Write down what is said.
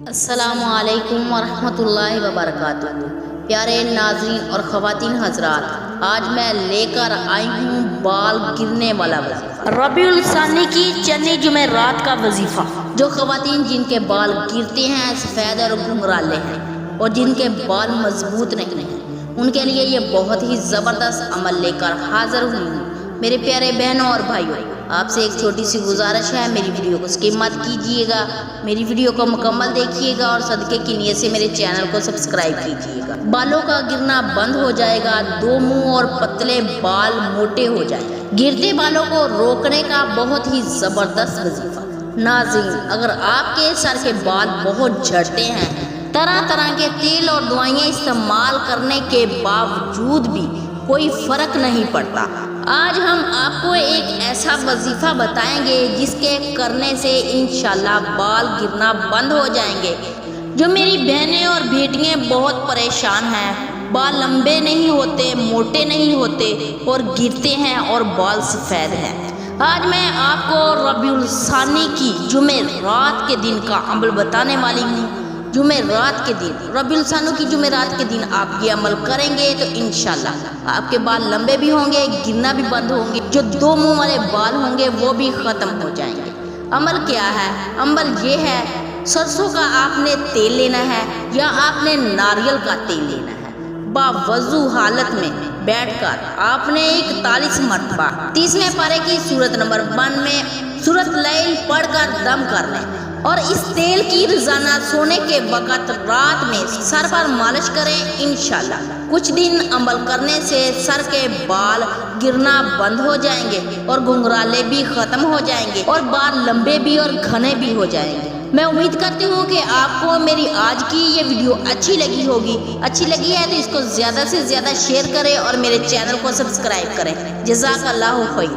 السلام علیکم ورحمۃ اللہ وبرکاتہ۔ پیارے ناظرین اور خواتین حضرات، آج میں لے کر آئی ہوں بال گرنے والا وظیفہ، ربیع الثانی کی چندی جمعرات کا وظیفہ۔ جو خواتین جن کے بال گرتے ہیں، سفید اور گھنگرالے ہیں، اور جن کے بال مضبوط نہیں ہیں، ان کے لیے یہ بہت ہی زبردست عمل لے کر حاضر ہوئی ہوں۔ میرے پیارے بہنوں اور بھائیوں، آپ سے ایک چھوٹی سی گزارش ہے، میری ویڈیو کو اسکپ مت کیجیے گا، میری ویڈیو کو مکمل دیکھیے گا اور صدقے کی نیت سے میرے چینل کو سبسکرائب کیجیے گا۔ بالوں کا گرنا بند ہو جائے گا، دو منہ اور پتلے بال موٹے ہو جائیں گے۔ گرتے بالوں کو روکنے کا بہت ہی زبردست وظیفہ۔ ناظرین، اگر آپ کے سر کے بال بہت جھڑتے ہیں، طرح طرح کے تیل اور دوائیاں استعمال کرنے کے باوجود بھی کوئی فرق نہیں پڑتا، آج ہم آپ کو ایک ایسا وظیفہ بتائیں گے جس کے کرنے سے انشاءاللہ بال گرنا بند ہو جائیں گے۔ جو میری بہنیں اور بیٹیاں بہت پریشان ہیں، بال لمبے نہیں ہوتے، موٹے نہیں ہوتے اور گرتے ہیں اور بال سفید ہیں، آج میں آپ کو ربیع الثانی کی جمعرات کے دن کا عمل بتانے والی ہوں۔ جمعرات کے دن، ربیع الثانی کی جمعرات کے دن آپ یہ عمل کریں گے تو انشاءاللہ آپ کے بال لمبے بھی ہوں گے، گرنا بھی بند ہوں گے، جو دو منہ والے بال ہوں گے وہ بھی ختم ہو جائیں گے۔ عمل کیا ہے؟ عمل یہ ہے، سرسوں کا آپ نے تیل لینا ہے یا آپ نے ناریل کا تیل لینا ہے۔ باوضو حالت میں بیٹھ کر آپ نے 41 مرتبہ 30ویں پارے کی سورت نمبر 1 میں سورۃ اللیل پڑھ کر دم کر لیں، اور اس تیل کی روزانہ سونے کے وقت رات میں سر پر مالش کریں۔ انشاءاللہ کچھ دن عمل کرنے سے سر کے بال گرنا بند ہو جائیں گے اور گھنگرالے بھی ختم ہو جائیں گے اور بال لمبے بھی اور گھنے بھی ہو جائیں گے۔ میں امید کرتی ہوں کہ آپ کو میری آج کی یہ ویڈیو اچھی لگی ہوگی۔ اچھی لگی ہے تو اس کو زیادہ سے زیادہ شیئر کریں اور میرے چینل کو سبسکرائب کریں۔ جزاک اللہ خیر۔